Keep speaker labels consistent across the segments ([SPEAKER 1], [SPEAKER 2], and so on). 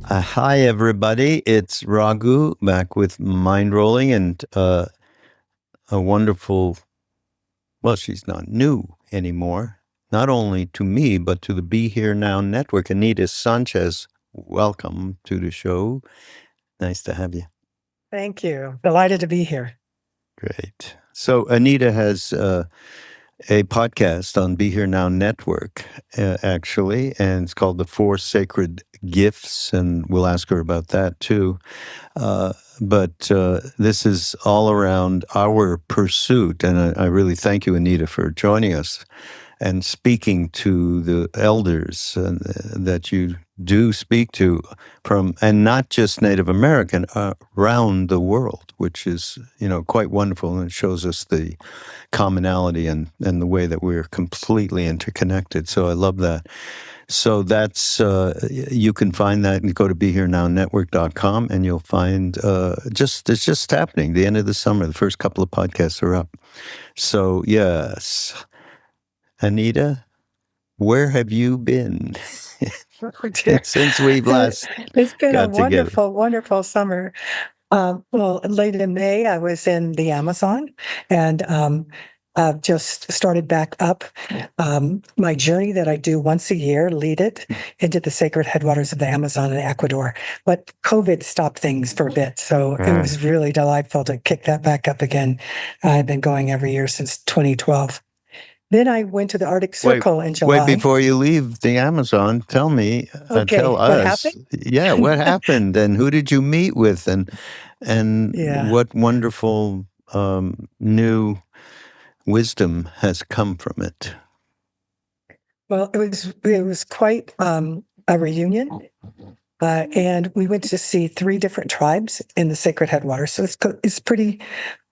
[SPEAKER 1] Hi, everybody. It's Raghu back with Mindrolling and a wonderful, well, she's not new anymore, not only to me, but to the Be Here Now Network. Anita Sanchez, welcome to the show. Nice to have you.
[SPEAKER 2] Thank you. Delighted to be here.
[SPEAKER 1] Great. So, Anita has a podcast on Be Here Now Network, actually, and it's called The Four Sacred Gifts, and we'll ask her about that too. But this is all around our pursuit, and I really thank you, Anita, for joining us and speaking to the elders that you do speak to from, and not just Native American, around the world, which is, quite wonderful, and it shows us the commonality and the way that we're completely interconnected. So I love that. So that's, you can find that and go to BeHereNowNetwork.com and you'll find it's just happening. The end of the summer, the first couple of podcasts are up. So, yes. Anita, where have you been since we've last
[SPEAKER 2] It's been a
[SPEAKER 1] got together?
[SPEAKER 2] wonderful, wonderful summer. Well, late in May, I was in the Amazon and I've just started back up my journey that I do once a year, lead it into the sacred headwaters of the Amazon in Ecuador. But COVID stopped things for a bit, so it was really delightful to kick that back up again. I've been going every year since 2012. Then I went to the Arctic Circle in July.
[SPEAKER 1] Wait, before you leave the Amazon, tell me,
[SPEAKER 2] Okay,
[SPEAKER 1] tell
[SPEAKER 2] what
[SPEAKER 1] us,
[SPEAKER 2] happened?
[SPEAKER 1] yeah, what happened, and who did you meet with, and
[SPEAKER 2] Yeah.
[SPEAKER 1] what wonderful new wisdom has come from it.
[SPEAKER 2] Well, it was quite a reunion. And we went to see 3 different tribes in the sacred headwaters. So it's pretty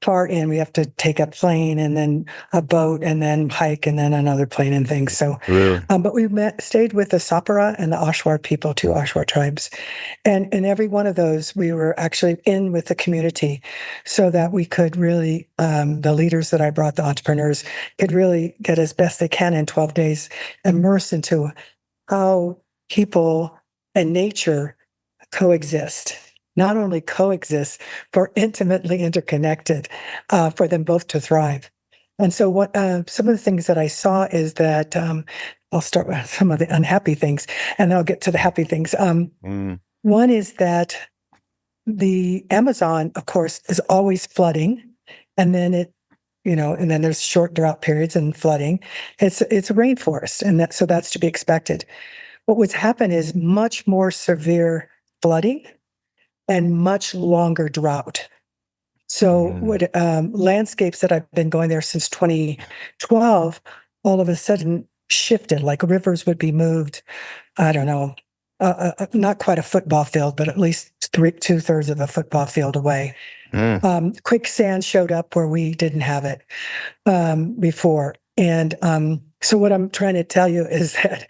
[SPEAKER 2] far in. We have to take a plane and then a boat and then hike and then another plane and things. So,
[SPEAKER 1] Really?
[SPEAKER 2] but we stayed with the Sapara and the Ashwar people, 2 Ashwar tribes. And in every one of those, we were actually in with the community so that we could really, the leaders that I brought, the entrepreneurs, could really get as best they can in 12 days immersed into how people and nature coexist. Not only coexist, but intimately interconnected for them both to thrive. And so, what some of the things that I saw is that I'll start with some of the unhappy things, and I'll get to the happy things. One is that the Amazon, of course, is always flooding, and then and then there's short drought periods and flooding. It's a rainforest, and that's to be expected. What would happen is much more severe flooding and much longer drought. So what landscapes that I've been going there since 2012, all of a sudden shifted, like rivers would be moved, I don't know, not quite a football field, but at least 2/3 of a football field away. Quicksand showed up where we didn't have it before. And so what I'm trying to tell you is that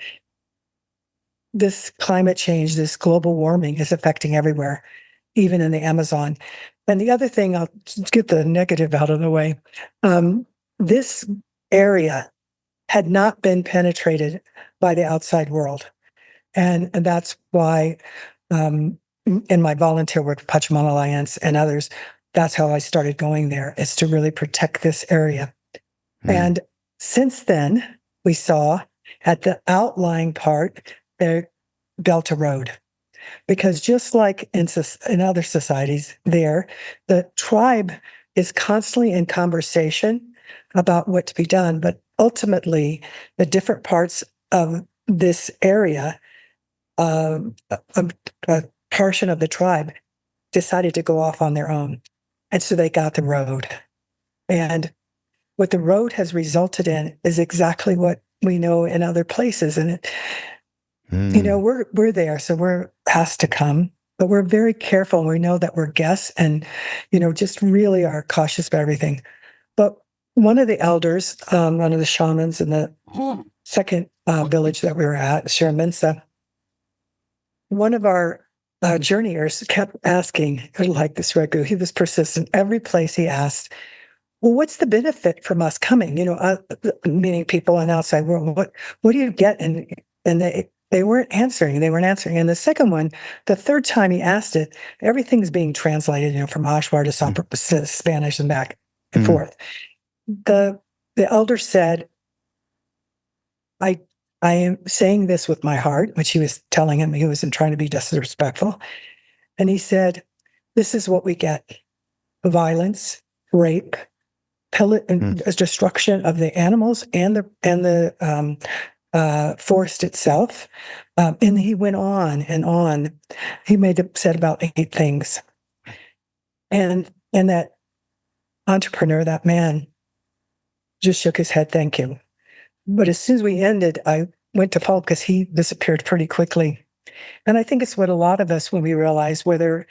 [SPEAKER 2] this climate change, this global warming is affecting everywhere, even in the Amazon. And the other thing, I'll get the negative out of the way. This area had not been penetrated by the outside world. And that's why in my volunteer work, Pachamama Alliance and others, that's how I started going there, is to really protect this area. And since then, we saw at the outlying part, they built a road. Because just like in other societies there, the tribe is constantly in conversation about what to be done. But ultimately, the different parts of this area, a portion of the tribe decided to go off on their own. And so they got the road. And what the road has resulted in is exactly what we know in other places. And we're there, so we're asked to come, but we're very careful. We know that we're guests and, just really are cautious about everything. But one of the elders, one of the shamans in the second village that we were at, Shiraminsa, one of our journeyers kept asking, like this Raghu, he was persistent. Every place he asked, well, what's the benefit from us coming? Meaning people in the outside world. What do you get in They weren't answering. They weren't answering. And the second one, the third time he asked it, everything's being translated, from Ashwar to Spanish and back and forth. The elder said, I am saying this with my heart, which he was telling him. He wasn't trying to be disrespectful. And he said, this is what we get: violence, rape, destruction of the animals and the forest itself. And he went on and on. He said about 8 things. And that entrepreneur, that man, just shook his head, thank you. But as soon as we ended, I went to Paul because he disappeared pretty quickly. And I think it's what a lot of us, when we realize wherever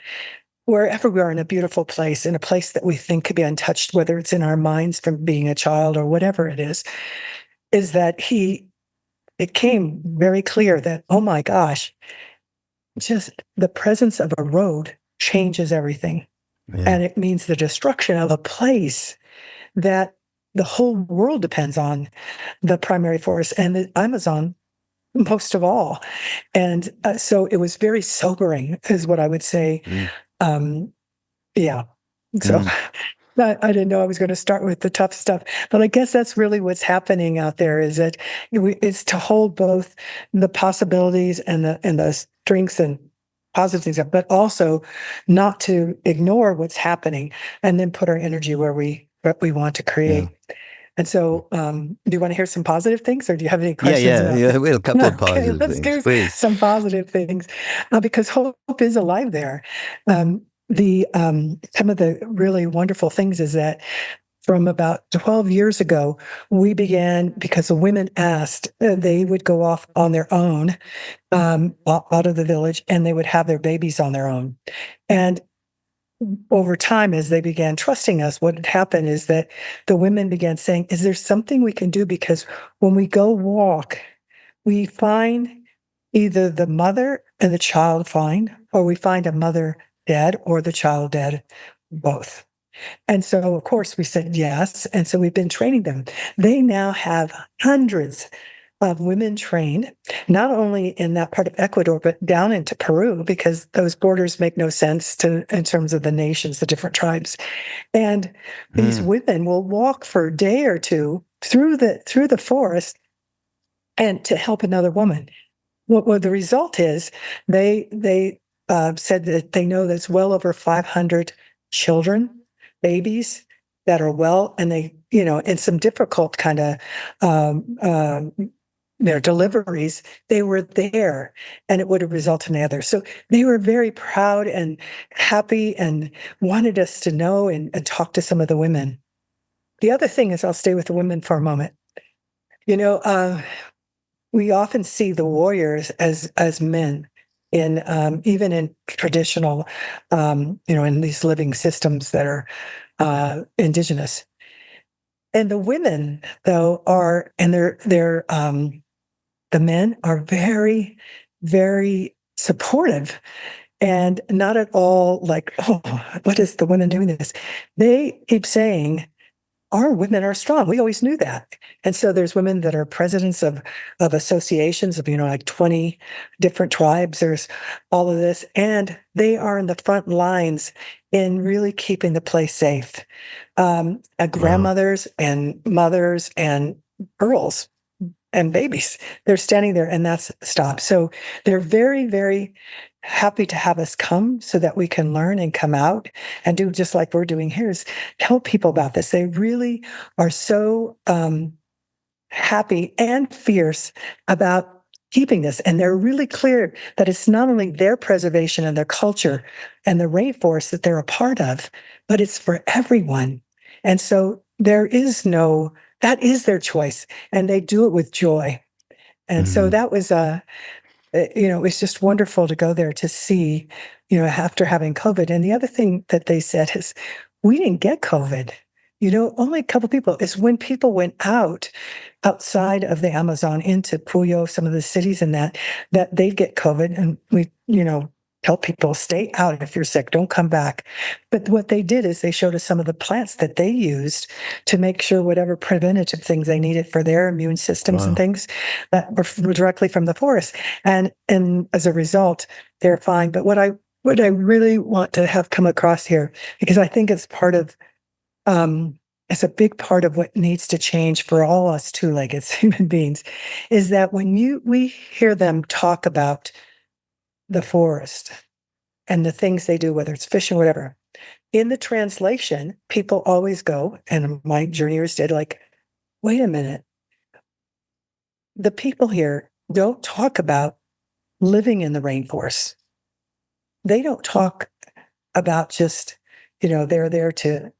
[SPEAKER 2] we are in a beautiful place, in a place that we think could be untouched, whether it's in our minds from being a child or whatever it is that it came very clear that, oh my gosh, just the presence of a road changes everything. Yeah. And it means the destruction of a place that the whole world depends on, the primary forest and the Amazon most of all. And so it was very sobering, is what I would say. Yeah. So I didn't know I was going to start with the tough stuff, but I guess that's really what's happening out there, is that it's to hold both the possibilities and the strengths and positive things, but also not to ignore what's happening and then put our energy where we want to create. Yeah. And so, do you want to hear some positive things, or do you have any questions?
[SPEAKER 1] Yeah. We have a couple of positive
[SPEAKER 2] let's
[SPEAKER 1] things.
[SPEAKER 2] do
[SPEAKER 1] Please.
[SPEAKER 2] Some positive things, because hope is alive there. Some of the really wonderful things is that from about 12 years ago, we began, because the women asked, they would go off on their own out of the village, and they would have their babies on their own. And over time, as they began trusting us, what had happened is that the women began saying, is there something we can do? Because when we go walk, we find either the mother and the child fine, or we find a mother dead or the child dead, both. And so, of course, we said yes. And so we've been training them. They now have hundreds of women trained, not only in that part of Ecuador, but down into Peru, because those borders make no sense in terms of the nations, the different tribes. And these women will walk for a day or two through the forest and to help another woman. What the result is, they said that they know there's well over 500 children, babies that are well, and they, in some difficult kind of their deliveries, they were there, and it would have resulted in others. So they were very proud and happy and wanted us to know and talk to some of the women. The other thing is, I'll stay with the women for a moment. We often see the warriors as men in even in traditional, in these living systems that are indigenous. And the women, though, the men are very, very supportive and not at all like, oh, what is the women doing this? They keep saying, our women are strong. We always knew that. And so there's women that are presidents of associations of, like 20 different tribes. There's all of this. And they are in the front lines in really keeping the place safe. Grandmothers and mothers and girls and babies, they're standing there, and that's stopped. So they're very, very happy to have us come so that we can learn and come out and do just like we're doing here, is tell people about this. They really are so happy and fierce about keeping this. And they're really clear that it's not only their preservation and their culture and the rainforest that they're a part of, but it's for everyone. And so that is their choice, and they do it with joy. And so that was it was just wonderful to go there to see, after having COVID. And the other thing that they said is, we didn't get COVID. Only a couple of people. It's when people went outside of the Amazon into Puyo, some of the cities, and that they'd get COVID. And we, tell people, stay out if you're sick, don't come back. But what they did is they showed us some of the plants that they used to make sure whatever preventative things they needed for their immune systems and things that were directly from the forest. And as a result, they're fine. But what I really want to have come across here, because I think it's part of it's a big part of what needs to change for all us two-legged human beings, is that when we hear them talk about the forest and the things they do, whether it's fishing, whatever, in the translation, people always go, and my journeyers did, like, wait a minute. The people here don't talk about living in the rainforest. They don't talk about just, they're there to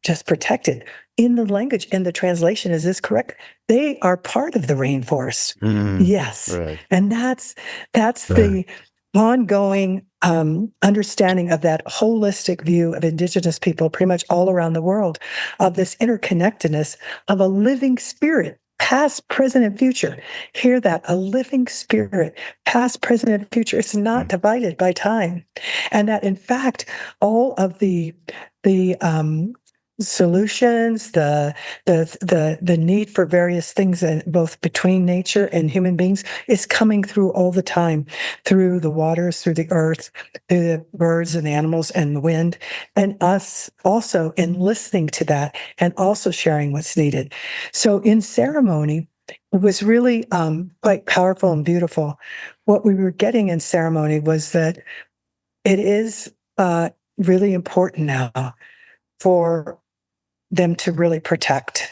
[SPEAKER 2] just protect it. In the language, in the translation, is this correct? They are part of the rainforest. Yes.
[SPEAKER 1] Right.
[SPEAKER 2] And that's the ongoing understanding of that holistic view of indigenous people pretty much all around the world, of this interconnectedness of a living spirit, past, present, and future. Hear that, a living spirit, past, present, and future. It's not divided by time. And that, in fact, all of the solutions, the need for various things, both between nature and human beings, is coming through all the time, through the waters, through the earth, through the birds and the animals and the wind, and us also in listening to that and also sharing what's needed. So in ceremony, it was really quite powerful and beautiful. What we were getting in ceremony was that it is really important now for them to really protect,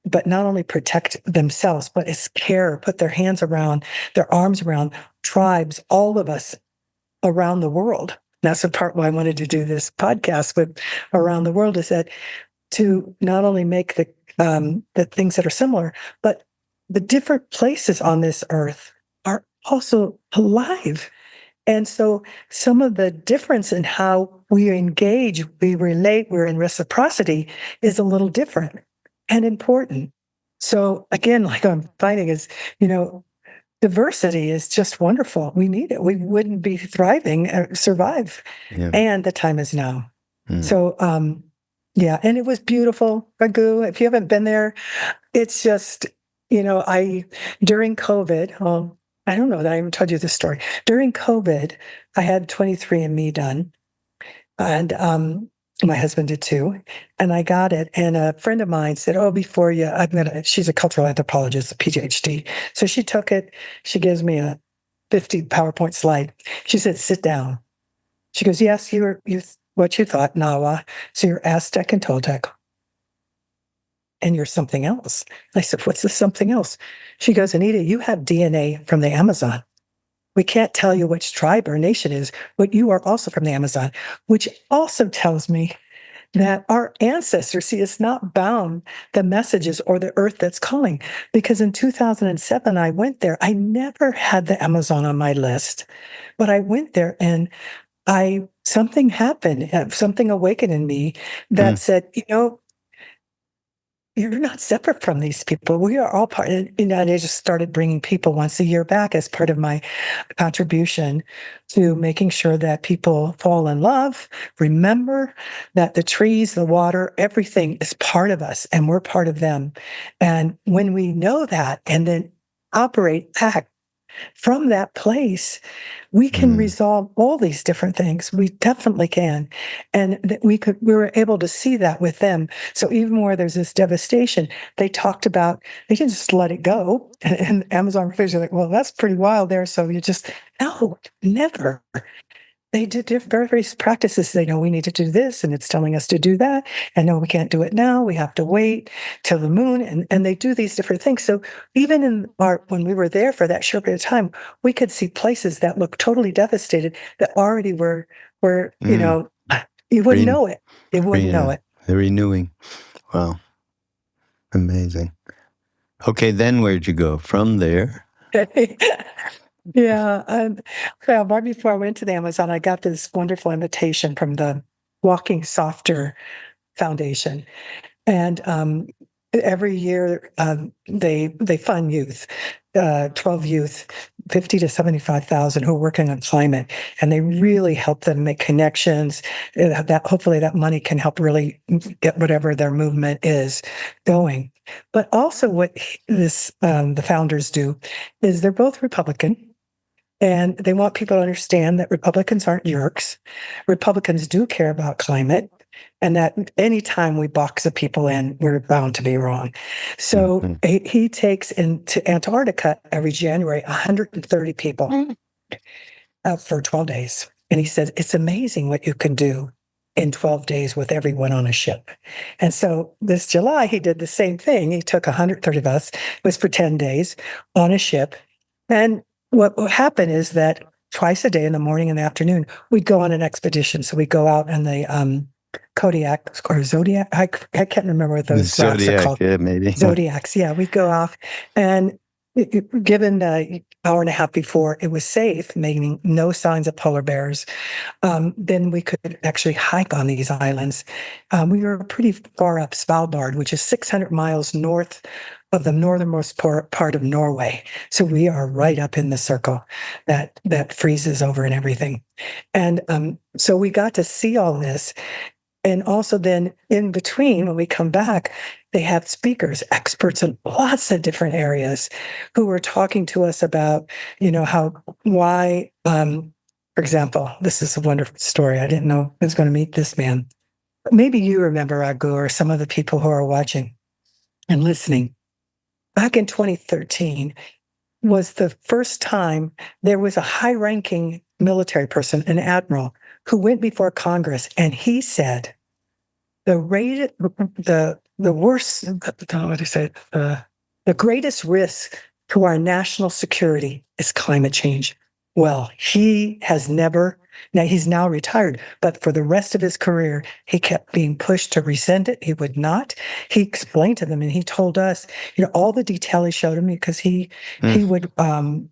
[SPEAKER 2] but not only protect themselves, but it's care, put their hands around, their arms around tribes, all of us around the world. That's the part why I wanted to do this podcast with around the world, is that to not only make the things that are similar, but the different places on this earth are also alive. And so some of the difference in how we engage, we relate, we're in reciprocity is a little different and important. So again, like I'm finding is, diversity is just wonderful. We need it. We wouldn't be thriving, survive.
[SPEAKER 1] Yeah.
[SPEAKER 2] And the time is now. So, yeah, and it was beautiful. Raghu, if you haven't been there, it's just, during COVID, I don't know that I even told you this story. During COVID, I had 23andMe done, and my husband did too, and I got it. And a friend of mine said, "Oh, before you, she's a cultural anthropologist, a Ph.D. So she took it. She gives me a 50 PowerPoint slide. She said, "Sit down." She goes, "Yes, what you thought, Nahua. So you're Aztec and Toltec, and you're something else." I said, "What's this something else?" She goes, "Anita, you have DNA from the Amazon. We can't tell you which tribe or nation is, but you are also from the Amazon," which also tells me that our ancestors, see, it's not bound the messages or the earth that's calling. Because in 2007, I went there. I never had the Amazon on my list, but I went there and something happened, something awakened in me that said, you're not separate from these people. We are all part. And I just started bringing people once a year back as part of my contribution to making sure that people fall in love, remember that the trees, the water, everything is part of us and we're part of them. And when we know that and then operate, act from that place, we can resolve all these different things. We definitely can. And that we were able to see that with them. So even where there's this devastation, they talked about, they didn't just let it go. And Amazon refugees are like, well, that's pretty wild there. So no, never. They did various practices. They know we need to do this, and it's telling us to do that. And no, we can't do it now. We have to wait till the moon. And they do these different things. So even when we were there for that short period of time, we could see places that looked totally devastated that already were you wouldn't know it. You wouldn't know it.
[SPEAKER 1] The renewing. Wow. Amazing. Okay, then where'd you go from there?
[SPEAKER 2] Yeah. Well, right before I went to the Amazon, I got this wonderful invitation from the Walking Softer Foundation. And every year they fund youth, 12 youth, 50 to 75,000 who are working on climate, and they really help them make connections. That hopefully that money can help really get whatever their movement is going. But also, what the founders do is they're both Republican. And they want people to understand that Republicans aren't jerks. Republicans do care about climate, and that anytime we box the people in, we're bound to be wrong. So he takes into Antarctica every January 130 people for 12 days. And he says, it's amazing what you can do in 12 days with everyone on a ship. And so this July, he did the same thing. He took 130 of us, it was for 10 days on a ship. And what will happen is that twice a day in the morning and the afternoon, we'd go on an expedition. So we go out in the Kodiak or Zodiac. I can't remember what those rocks are called.
[SPEAKER 1] Yeah, maybe.
[SPEAKER 2] Zodiacs. Yeah, we'd go off. And given an hour and a half before it was safe, meaning no signs of polar bears, then we could actually hike on these islands. We were pretty far up Svalbard, which is 600 miles north of the northernmost part of Norway. So we are right up in the circle that freezes over and everything. And so we got to see all this. And also then in between, when we come back, they have speakers, experts in lots of different areas who were talking to us about, why, for example, this is a wonderful story. I didn't know I was going to meet this man. But maybe you remember, Raghu, or some of the people who are watching and listening. Back in 2013 was the first time there was a high-ranking military person, an admiral, who went before Congress, and he said the greatest risk to our national security is climate change. Well, he has never, now he's now retired, but for the rest of his career, he kept being pushed to rescind it. He would not. He explained to them and he told us, all the detail he showed him because he would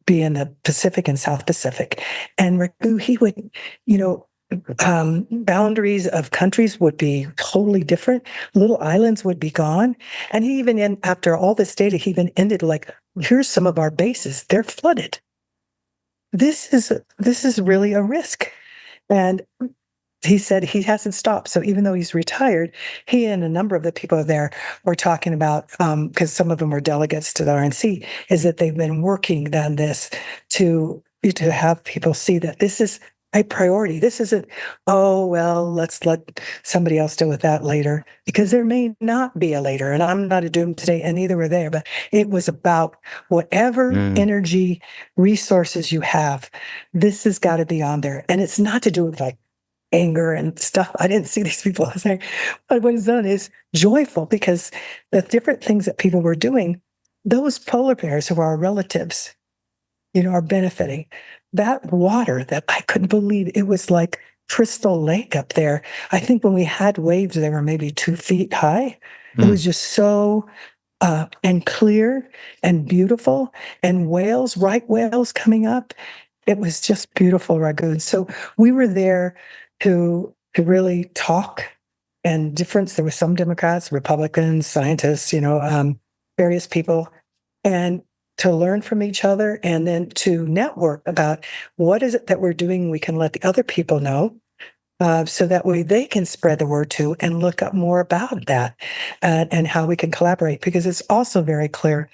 [SPEAKER 2] be in the Pacific and South Pacific. And he would, boundaries of countries would be totally different. Little islands would be gone. And he even, after all this data, he even ended like, here's some of our bases. They're flooded. This is really a risk. And he said he hasn't stopped. So even though he's retired, he and a number of the people there were talking about, because some of them were delegates to the RNC, is that they've been working on this to have people see that this is a priority. This isn't, oh, well, let's let somebody else deal with that later, because there may not be a later. And I'm not a doomsday, and neither were there, but it was about whatever energy resources you have, this has got to be on there. And it's not to do with like anger and stuff. I didn't see these people saying, but what is done is joyful, because the different things that people were doing, those polar bears who are our relatives, are benefiting. That water that I couldn't believe, it was like Crystal Lake up there. I think when we had waves, they were maybe 2 feet high. It was just so and clear and beautiful, and right whales coming up. It was just beautiful, Raghu. So we were there to really talk and difference. There were some Democrats, Republicans, scientists, various people, and to learn from each other, and then to network about what is it that we're doing we can let the other people know, so that way they can spread the word too and look up more about that, and how we can collaborate, because it's also very clear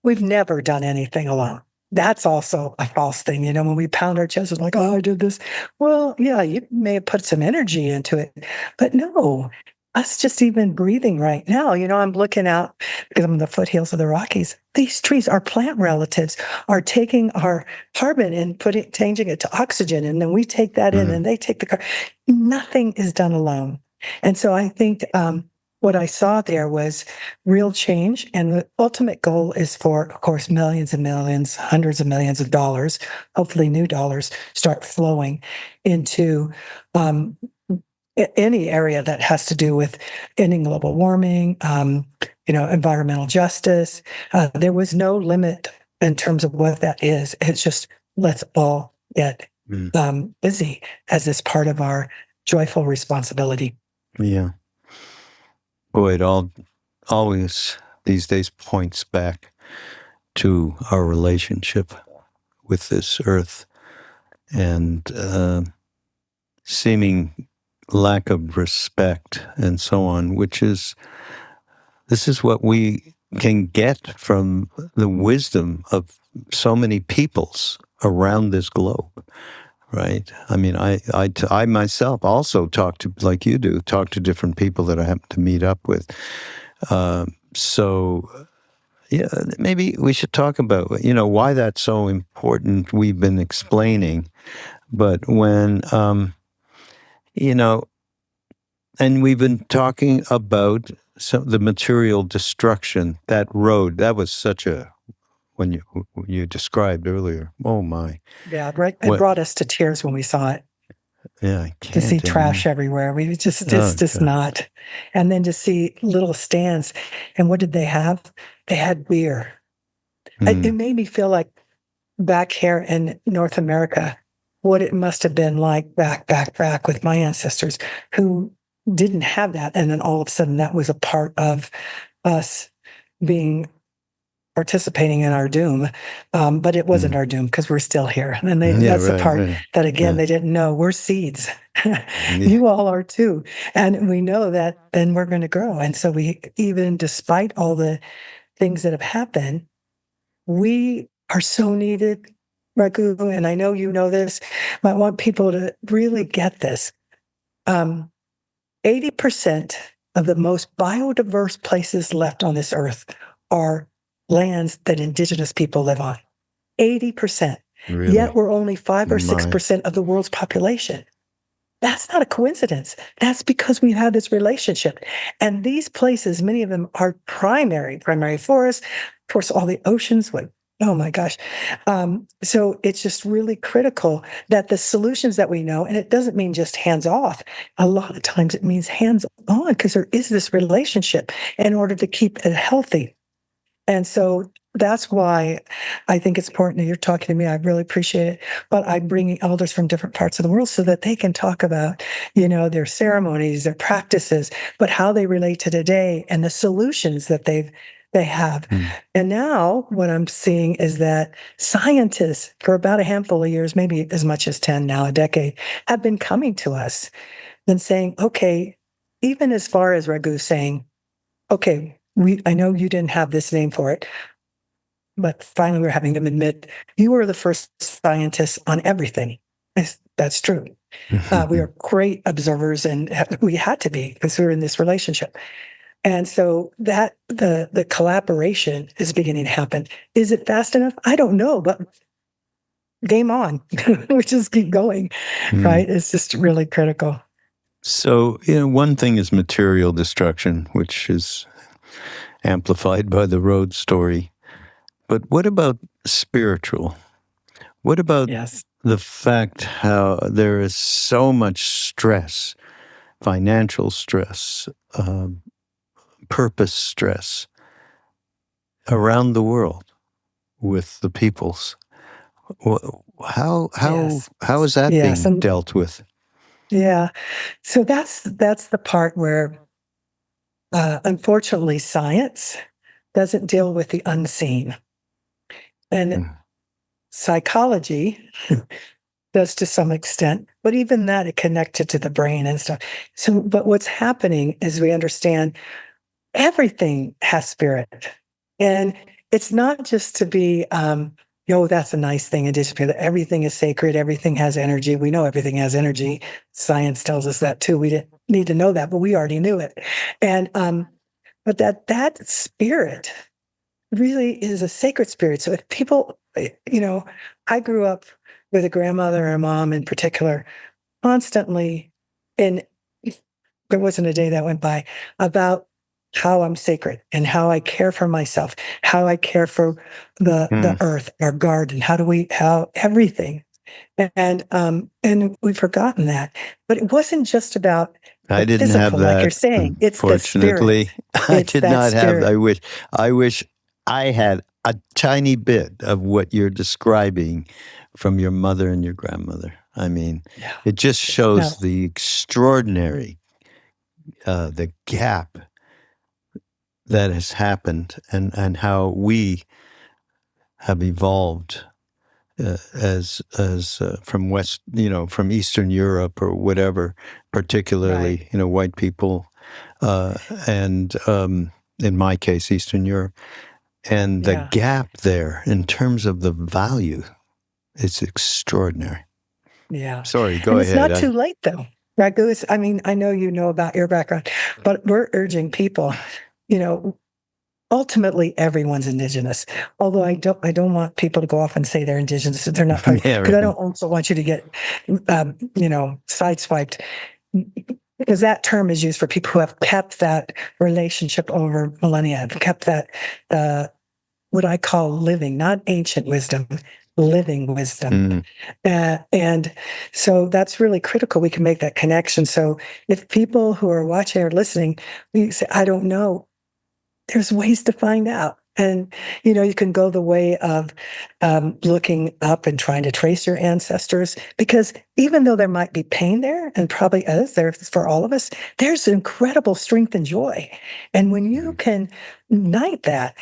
[SPEAKER 2] we've never done anything alone. That's also a false thing. When we pound our chests, like, oh, I did this. Well, yeah, you may have put some energy into it, but no, us just even breathing right now, I'm looking out because I'm in the foothills of the Rockies. These trees, our plant relatives, are taking our carbon and changing it to oxygen. And then we take that in and they take the carbon. Nothing is done alone. And so I think, what I saw there was real change. And the ultimate goal is for, of course, millions and millions, hundreds of millions of dollars, hopefully new dollars, start flowing into any area that has to do with ending global warming, environmental justice. There was no limit in terms of what that is. It's just, let's all get busy as this part of our joyful responsibility.
[SPEAKER 1] Yeah. Boy, it all always these days points back to our relationship with this earth and seeming lack of respect and so on, this is what we can get from the wisdom of so many peoples around this globe, right? I mean, I myself also talk to, like you do, talk to different people that I happen to meet up with. So, yeah, maybe we should talk about, why that's so important. We've been explaining, but when, and we've been talking about the material destruction, that road, that was such a, when you described earlier, oh my.
[SPEAKER 2] Yeah, it brought us to tears when we saw it.
[SPEAKER 1] Yeah, I
[SPEAKER 2] To see
[SPEAKER 1] can't
[SPEAKER 2] trash everywhere. We just
[SPEAKER 1] Oh,
[SPEAKER 2] just
[SPEAKER 1] God.
[SPEAKER 2] not. And then to see little stands. And what did they have? They had beer. It made me feel like back here in North America, what it must have been like back with my ancestors who didn't have that. And then all of a sudden that was a part of us being participating in our doom. But it wasn't our doom because we're still here. And that's the part that, again, they didn't know. We're seeds. You all are too. And we know that then we're going to grow. And so we, even despite all the things that have happened, we are so needed, Raghu, and I know you know this, but I want people to really get this. 80% of the most biodiverse places left on this earth are lands that indigenous people live on. 80%.
[SPEAKER 1] Really?
[SPEAKER 2] Yet we're only 5 or 6% of the world's population. That's not a coincidence. That's because we've had this relationship. And these places, many of them are primary forests, of course, all the oceans, oh my gosh. So it's just really critical that the solutions that we know, and it doesn't mean just hands off. A lot of times it means hands on because there is this relationship in order to keep it healthy. And so that's why I think it's important that you're talking to me. I really appreciate it. But I'm bringing elders from different parts of the world so that they can talk about, their ceremonies, their practices, but how they relate to today and the solutions that they have. And now what I'm seeing is that scientists for about a handful of years, maybe as much as 10 now, a decade, have been coming to us and saying, okay, even as far as Raghu saying, okay, I know you didn't have this name for it, but finally we're having them admit you were the first scientists on everything. That's true. We are great observers, and we had to be because we were in this relationship. And so that the collaboration is beginning to happen. Is it fast enough? I don't know, but game on. We just keep going, right? It's just really critical.
[SPEAKER 1] So, one thing is material destruction, which is amplified by the road story. But what about spiritual? What about the fact how there is so much stress, financial stress, purpose stress around the world with the peoples? How is that being dealt with?
[SPEAKER 2] Yeah. So that's the part where, unfortunately, science doesn't deal with the unseen. And psychology does to some extent, but even that, it connected to the brain and stuff. So, but what's happening is we understand everything has spirit. And it's not just to be, that's a nice thing. Everything is sacred. Everything has energy. We know everything has energy. Science tells us that too. We didn't need to know that, but we already knew it. And, but that spirit really is a sacred spirit. So if people, I grew up with a grandmother and a mom in particular, constantly, and there wasn't a day that went by about how I'm sacred and how I care for myself, how I care for the earth, our garden, how everything. And we've forgotten that. But it wasn't just about
[SPEAKER 1] I didn't
[SPEAKER 2] physical,
[SPEAKER 1] have that.
[SPEAKER 2] Like you're saying, it's the
[SPEAKER 1] Fortunately,
[SPEAKER 2] spirit.
[SPEAKER 1] I
[SPEAKER 2] It's
[SPEAKER 1] did
[SPEAKER 2] that
[SPEAKER 1] not have.
[SPEAKER 2] spirit.
[SPEAKER 1] I wish I had a tiny bit of what you're describing from your mother and your grandmother. I mean, it just shows the extraordinary, the gap that has happened, and how we have evolved as from West, from Eastern Europe or whatever,
[SPEAKER 2] Right.
[SPEAKER 1] particularly white people, and in my case, Eastern Europe, and the
[SPEAKER 2] Yeah.
[SPEAKER 1] gap there in terms of the value is extraordinary.
[SPEAKER 2] Yeah.
[SPEAKER 1] Sorry, go
[SPEAKER 2] And it's
[SPEAKER 1] ahead.
[SPEAKER 2] not too late though. Raghu, I mean, I know you know about your background, but we're urging people, you know, ultimately everyone's indigenous. Although I don't want people to go off and say they're indigenous if they're not part,
[SPEAKER 1] Yeah,
[SPEAKER 2] because I
[SPEAKER 1] right.
[SPEAKER 2] don't also want you to get, sideswiped, because that term is used for people who have kept that relationship over millennia, have kept that, what I call living, not ancient wisdom, living wisdom.
[SPEAKER 1] Mm,
[SPEAKER 2] And so that's really critical. We can make that connection. So if people who are watching or listening, we say, I don't know, there's ways to find out. And, you can go the way of looking up and trying to trace your ancestors, because even though there might be pain there, and probably is there for all of us, there's incredible strength and joy. And when you
[SPEAKER 1] mm,
[SPEAKER 2] can ignite that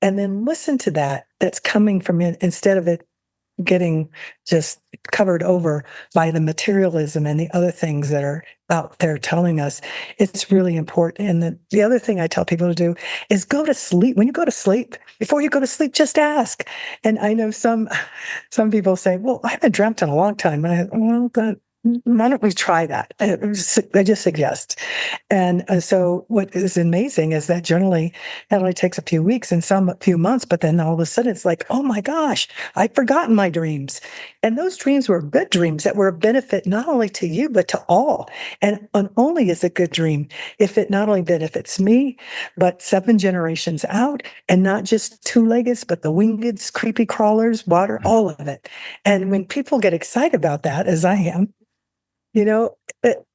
[SPEAKER 2] and then listen to that, that's coming from it, instead of it getting just covered over by the materialism and the other things that are out there telling us, it's really important. And the other thing I tell people to do is go to sleep. When you go to sleep, before you go to sleep, just ask. And I know some people say, well, I haven't dreamt in a long time. Why don't we try that? I just suggest. And so what is amazing is that generally it only takes a few weeks and some a few months, but then all of a sudden it's like, oh my gosh, I've forgotten my dreams. And those dreams were good dreams that were a benefit not only to you, but to all. And only is a good dream if it not only benefits me, but 7 generations out, and not just two-leggeds, but the winged, creepy crawlers, water,
[SPEAKER 1] mm.
[SPEAKER 2] all of it. And when people get excited about that, as I am, you know,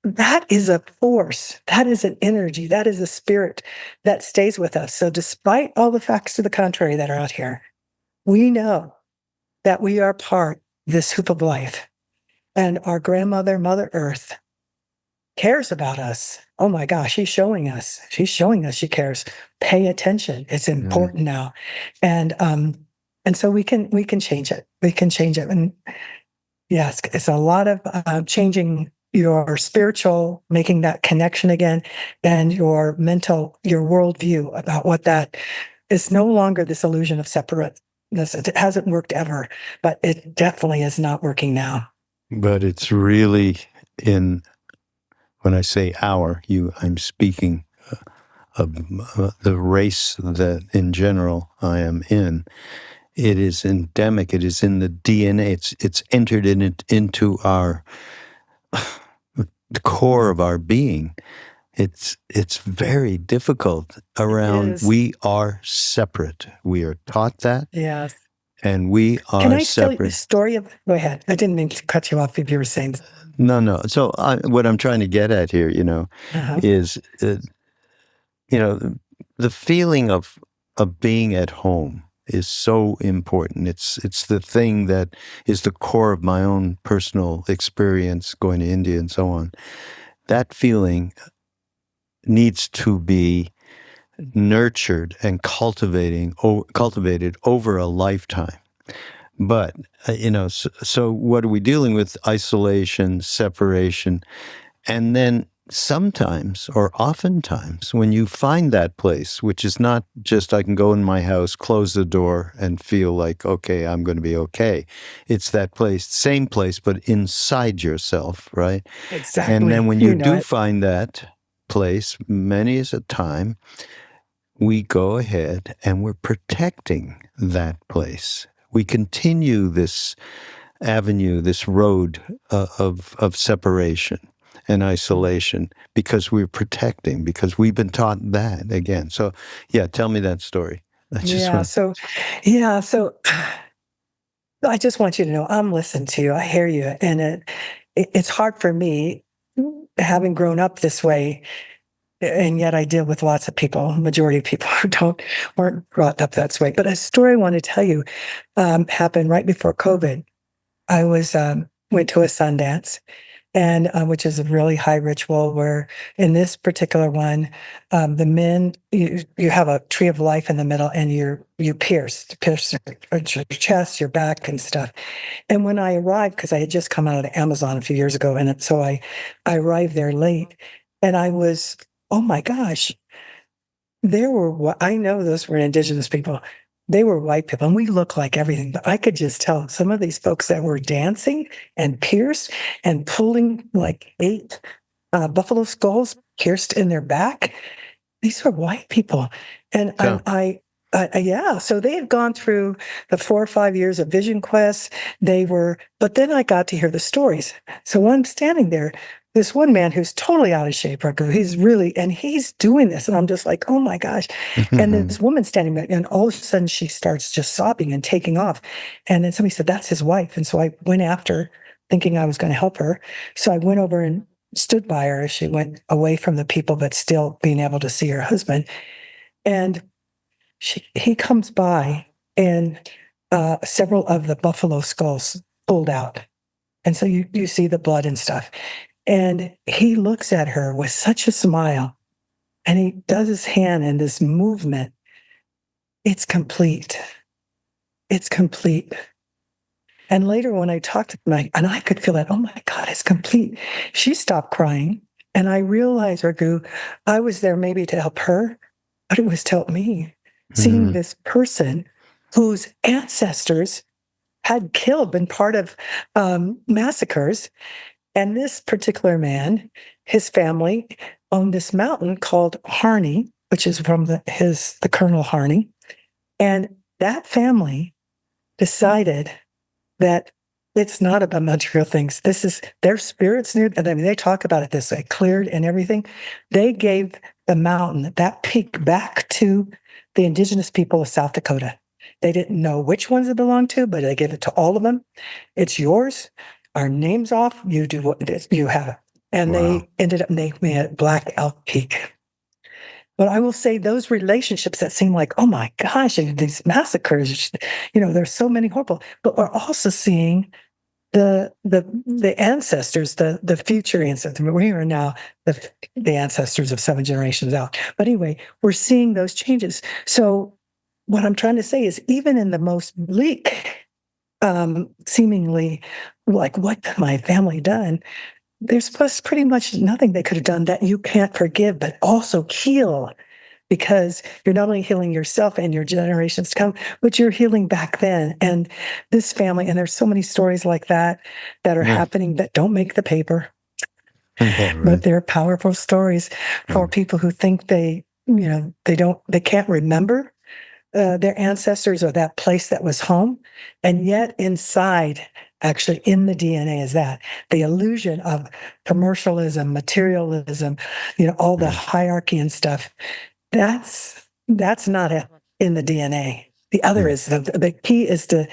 [SPEAKER 2] that is a force, that is an energy, that is a spirit that stays with us. So, despite all the facts to the contrary that are out here, we know that we are part of this hoop of life, and our grandmother, Mother Earth, cares about us. Oh my gosh, she's showing us. She's showing us she cares. Pay attention. It's
[SPEAKER 1] Mm.
[SPEAKER 2] important now, and so we can change it. We can change it, and yes, it's a lot of changing your spiritual, making that connection again, and your mental, your worldview about what that is. No longer this illusion of separateness. It hasn't worked ever, but it definitely is not working now.
[SPEAKER 1] But it's really in when I say I'm speaking of the race that in general I am in. It is endemic. It is in the DNA. It's entered into our the core of our being. It's very difficult
[SPEAKER 2] It
[SPEAKER 1] around.
[SPEAKER 2] is.
[SPEAKER 1] We are separate. We are taught that,
[SPEAKER 2] Yes.
[SPEAKER 1] and we
[SPEAKER 2] Can
[SPEAKER 1] are
[SPEAKER 2] I tell you the
[SPEAKER 1] separate.
[SPEAKER 2] story of? Go ahead. I didn't mean to cut you off if you were saying.
[SPEAKER 1] No, no. So what I'm trying to get at here,
[SPEAKER 2] Uh-huh.
[SPEAKER 1] is you know the feeling of being at home is so important. It's the thing that is the core of my own personal experience going to India and so on. That feeling needs to be nurtured and cultivated over a lifetime. But so what are we dealing with? Isolation, separation, and then sometimes or oftentimes when you find that place, which is not just I can go in my house, close the door, and feel like, okay, I'm going to be okay. It's that place, same place, but inside yourself, right? And then
[SPEAKER 2] Exactly.
[SPEAKER 1] when you
[SPEAKER 2] You know
[SPEAKER 1] do
[SPEAKER 2] it.
[SPEAKER 1] find that place, many is a time, we go ahead and we're protecting that place. We continue this avenue, this road of separation and isolation because we're protecting, because we've been taught that again. So, yeah, tell me that story. I just
[SPEAKER 2] Yeah.
[SPEAKER 1] want.
[SPEAKER 2] So I just want you to know I'm listening to you. I hear you, and it's hard for me, having grown up this way, and yet I deal with lots of people, majority of people who weren't brought up that way. But a story I want to tell you happened right before COVID. I went to a Sundance, and which is a really high ritual where in this particular one, the men, you have a tree of life in the middle and you pierce your chest, your back and stuff. And when I arrived, because I had just come out of Amazon a few years ago, and so I arrived there late, and I was, oh my gosh, there were what I know those were indigenous people. They were white people, and we look like everything. But I could just tell some of these folks that were dancing and pierced and pulling like 8 buffalo skulls pierced in their back. These were white people, and
[SPEAKER 1] Yeah.
[SPEAKER 2] yeah. So they had gone through the 4 or 5 years of Vision Quest. But then I got to hear the stories. So when I'm standing there, this one man who's totally out of shape, Raghu, he's doing this, and I'm just like, oh my gosh. And this woman standing there, and all of a sudden she starts just sobbing and taking off. And then somebody said, that's his wife. And so I went after, thinking I was going to help her. So I went over and stood by her as she went away from the people, but still being able to see her husband. And he comes by, and several of the buffalo skulls pulled out. And so you see the blood and stuff. And he looks at her with such a smile, and he does his hand in this movement. It's complete. It's complete. And later when I talked to him, and I could feel that, oh my God, it's complete. She stopped crying. And I realized, Raghu, I was there maybe to help her, but it was to help me. Seeing this person whose ancestors had been part of massacres. And this particular man, his family owned this mountain called Harney, which is from the Colonel Harney. And that family decided that it's not about material things. This is their spirits near. I mean, they talk about it this way, cleared and everything. They gave the mountain, that peak, back to the indigenous people of South Dakota. They didn't know which ones it belonged to, but they gave it to all of them. It's yours. Our name's off. You do what it is. You have it. And they ended up naming it Black Elk Peak. But I will say those relationships that seem like, oh my gosh, these massacres, there's so many horrible, but we're also seeing the ancestors, the future ancestors. We are now the ancestors of 7 generations out. But anyway, we're seeing those changes. So what I'm trying to say is, even in the most bleak, seemingly like, what could my family done? There's pretty much nothing they could have done that you can't forgive, but also heal, because you're not only healing yourself and your generations to come, but you're healing back then. And this family, and there's so many stories like that are happening that don't make the paper, but they're powerful stories for people who think they can't remember their ancestors or that place that was home. And yet inside, actually in the DNA, is that the illusion of commercialism, materialism, all the hierarchy and stuff. That's not in the DNA. The other is the key is to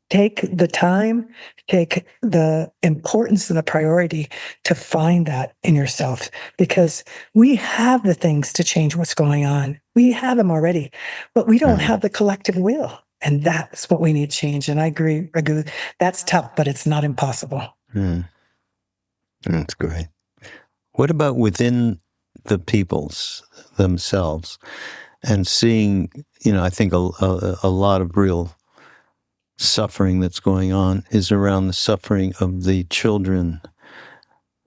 [SPEAKER 2] take the time, take the importance and the priority to find that in yourself, because we have the things to change what's going on. We have them already, but we don't have the collective will. And that's what we need to change. And I agree, Raghu, that's tough, but it's not impossible.
[SPEAKER 1] That's great. What about within the peoples themselves, and seeing, I think a lot of real suffering that's going on is around the suffering of the children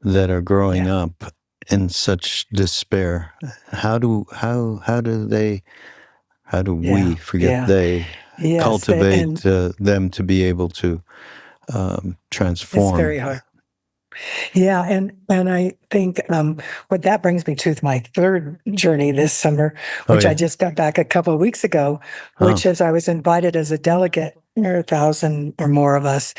[SPEAKER 1] that are growing up in such despair. How do we cultivate them to be able to transform?
[SPEAKER 2] It's very hard. Yeah, and I think what that brings me to is my 3rd journey this summer, which I just got back a couple of weeks ago, which is I was invited as a delegate. There are 1,000 or more of us,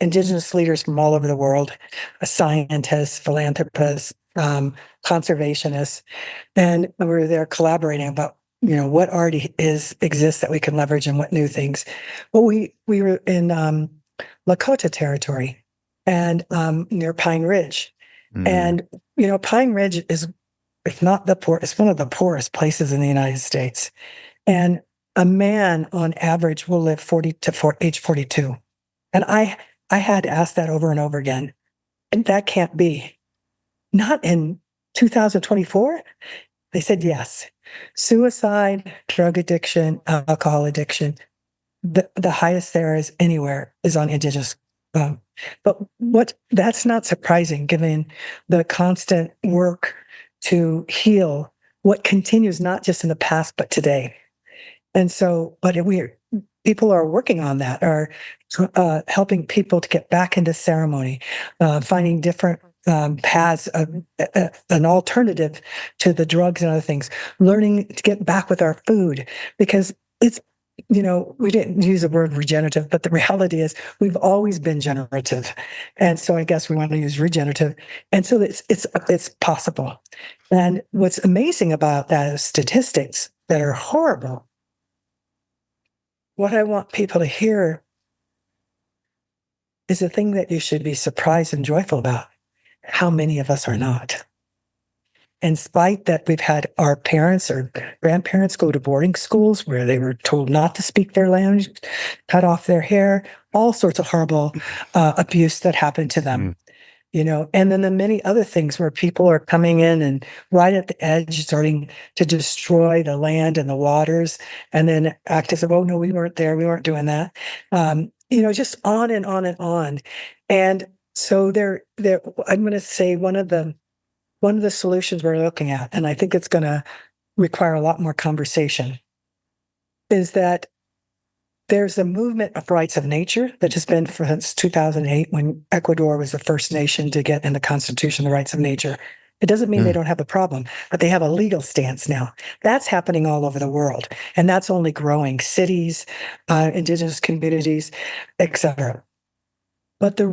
[SPEAKER 2] indigenous leaders from all over the world, scientists, philanthropists, conservationists, and we were there collaborating about what already exists that we can leverage and what new things. Well, we were in Lakota territory, and near Pine Ridge. And, Pine Ridge is, if not the poor, it's one of the poorest places in the United States. And a man on average will live age 42. And I had asked that over and over again. And that can't be. Not in 2024. They said yes. Suicide, drug addiction, alcohol addiction, the highest there is anywhere is on indigenous. Um, but that's not surprising given the constant work to heal what continues not just in the past, but today. And so, but people are working on that, are helping people to get back into ceremony, finding different paths, an alternative to the drugs and other things, learning to get back with our food because it's, we didn't use the word regenerative, but the reality is we've always been generative. And so I guess we want to use regenerative. And so it's possible. And what's amazing about that is statistics that are horrible. What I want people to hear is the thing that you should be surprised and joyful about. How many of us are not? In spite that we've had our parents or grandparents go to boarding schools where they were told not to speak their language, cut off their hair, all sorts of horrible abuse that happened to them. And then the many other things where people are coming in and right at the edge starting to destroy the land and the waters and then act as if, oh no, we weren't there, we weren't doing that. Just on and on and on. And so I'm going to say one of the solutions we're looking at, and I think it's going to require a lot more conversation, is that there's a movement of rights of nature that has been since 2008 when Ecuador was the first nation to get in the Constitution the rights of nature. It doesn't mean they don't have a problem, but they have a legal stance now. That's happening all over the world, and that's only growing. Cities, indigenous communities, etc. But the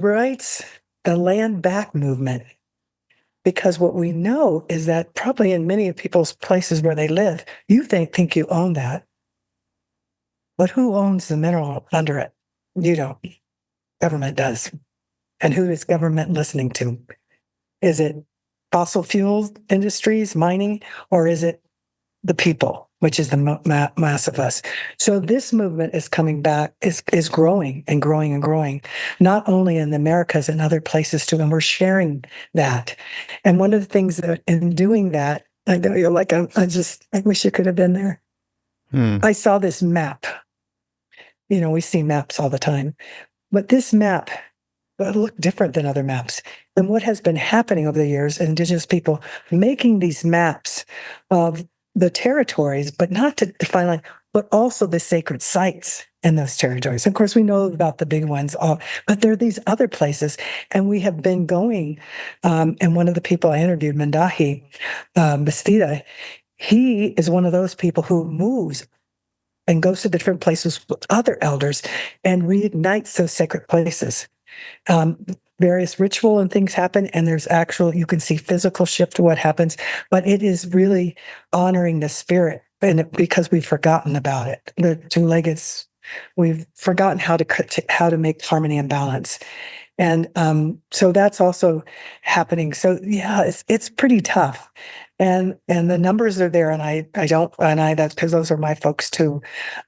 [SPEAKER 2] land back movement, because what we know is that probably in many of people's places where they live, you think you own that. But who owns the mineral under it? You don't. Government does. And who is government listening to? Is it fossil fuel industries, mining, or is it the people, which is the mass of us? So this movement is coming back, is growing and growing and growing, not only in the Americas and other places too, and we're sharing that. And one of the things that in doing that, I know you're like, I wish you could have been there. I saw this map. We see maps all the time, but this map looked different than other maps. And what has been happening over the years, indigenous people making these maps of the territories, but not to define land, but also the sacred sites in those territories. Of course, we know about the big ones, but there are these other places. And we have been going, and one of the people I interviewed, Mendahi Bastida, he is one of those people who moves and goes to the different places with other elders and reignites those sacred places. Various ritual and things happen, and there's you can see physical shift to what happens, but it is really honoring the spirit, and because we've forgotten about it. The two-legged, we've forgotten how to make harmony and balance. And so that's also happening. So yeah, it's pretty tough. And the numbers are there, and that's because those are my folks too.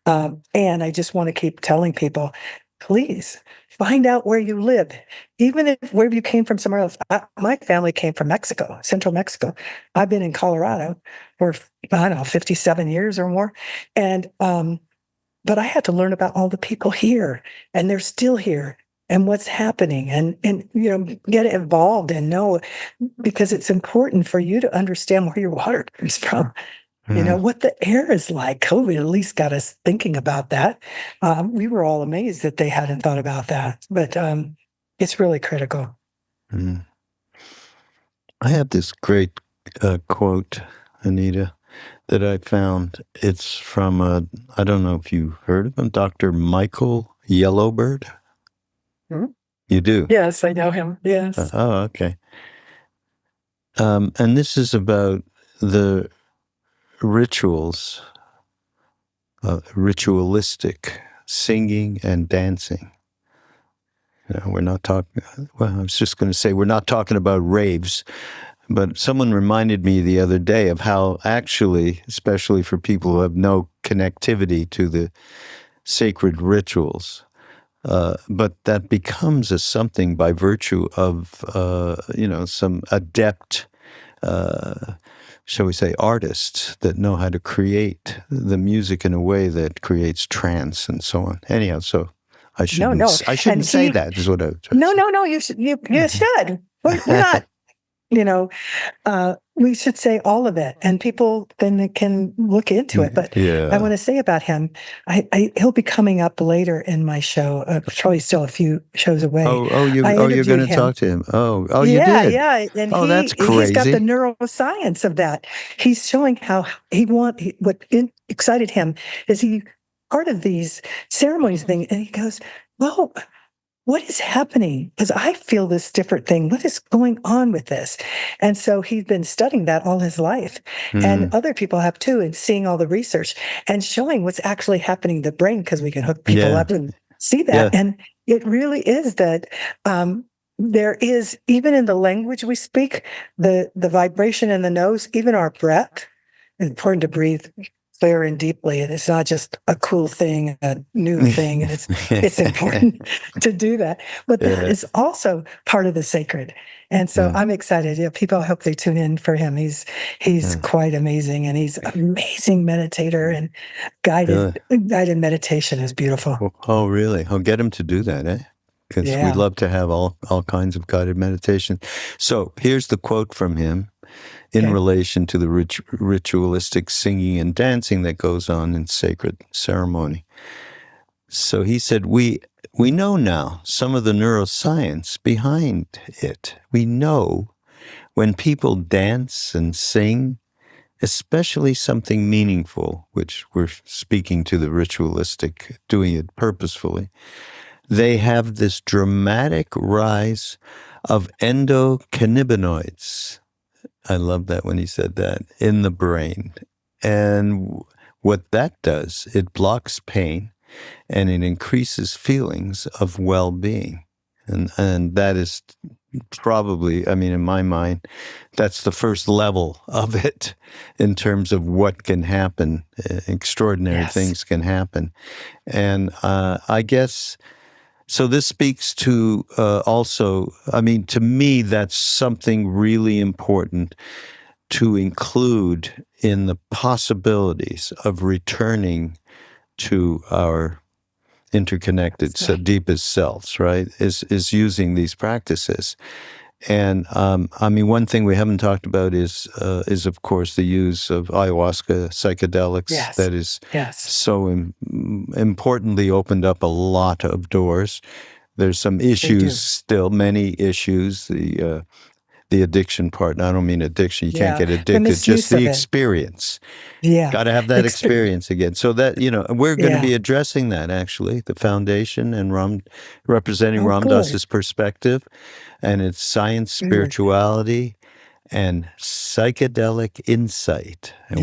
[SPEAKER 2] And I just want to keep telling people, please find out where you live, even if where you came from somewhere else. My family came from Mexico, central Mexico. I've been in Colorado for, 57 years or more. And, but I had to learn about all the people here, and they're still here, and what's happening, and get involved and know, because it's important for you to understand where your water comes from. What the air is like. COVID at least got us thinking about that. We were all amazed that they hadn't thought about that, but it's really critical.
[SPEAKER 1] I have this great quote, Anita, that I found. It's from, I don't know if you heard of him, Dr. Michael Yellowbird. You do?
[SPEAKER 2] Yes, I know him. Yes.
[SPEAKER 1] Okay. And this is about the rituals, ritualistic singing and dancing. We're not talking, I was just going to say, we're not talking about raves, but someone reminded me the other day of how actually, especially for people who have no connectivity to the sacred rituals, but that becomes a something by virtue of some adept, shall we say, artists that know how to create the music in a way that creates trance and so on. Anyhow, so I shouldn't
[SPEAKER 2] No.
[SPEAKER 1] I shouldn't say that is what I was trying to say.
[SPEAKER 2] No. You should. We're not. We should say all of it, and people then can look into it. But
[SPEAKER 1] Yeah.
[SPEAKER 2] I want to say about him, he'll be coming up later in my show. Probably still a few shows away.
[SPEAKER 1] You're going to talk to him. You did.
[SPEAKER 2] Yeah, and
[SPEAKER 1] That's
[SPEAKER 2] he's got the
[SPEAKER 1] crazy.
[SPEAKER 2] neuroscience of that. He's showing how what excited him is he part of these ceremonies thing, and he goes, well, what is happening? Because I feel this different thing. What is going on with this? And so he's been studying that all his life. And other people have too, and seeing all the research and showing what's actually happening in the brain, because we can hook people up and see that. Yeah. And it really is that there is, even in the language we speak, the vibration in the nose, even our breath, it's important to breathe clear and deeply, and it's not just a cool thing, a new thing, and it's important to do that. But that is also part of the sacred. And so I'm excited. Yeah, people, I hope they tune in for him. He's quite amazing, and he's an amazing meditator, and guided meditation is beautiful.
[SPEAKER 1] Oh, really? I'll get him to do that, eh? Because we love to have all kinds of guided meditation. So here's the quote from him in relation to the ritualistic singing and dancing that goes on in sacred ceremony. So he said, we know now some of the neuroscience behind it. We know when people dance and sing, especially something meaningful, which we're speaking to the ritualistic, doing it purposefully, they have this dramatic rise of endocannabinoids. I love that when he said that, in the brain. And what that does, it blocks pain and it increases feelings of well-being. And that is probably, I mean, in my mind, that's the first level of it in terms of what can happen. Extraordinary things can happen. And I guess... So this speaks to also, I mean, to me, that's something really important to include in the possibilities of returning to our interconnected deepest selves, right? Is using these practices. And I mean, one thing we haven't talked about is of course the use of ayahuasca psychedelics. That is so importantly opened up a lot of doors. There's some issues still, many issues. The addiction part. And I don't mean addiction. You can't get addicted. Just the experience. Got to have that experience again. So that, we're going to be addressing that, actually, the foundation and representing Ram Dass's perspective and its science, spirituality, and psychedelic insight. And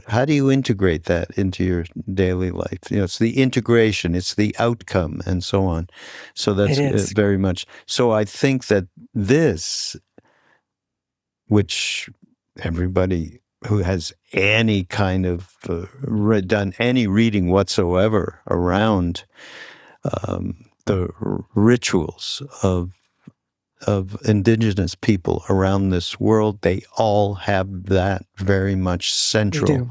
[SPEAKER 1] how do you integrate that into your daily life? It's the integration, it's the outcome, and so on. So that's very much. So I think that this, which everybody who has any kind of done any reading whatsoever around the rituals of indigenous people around this world, they all have that very much central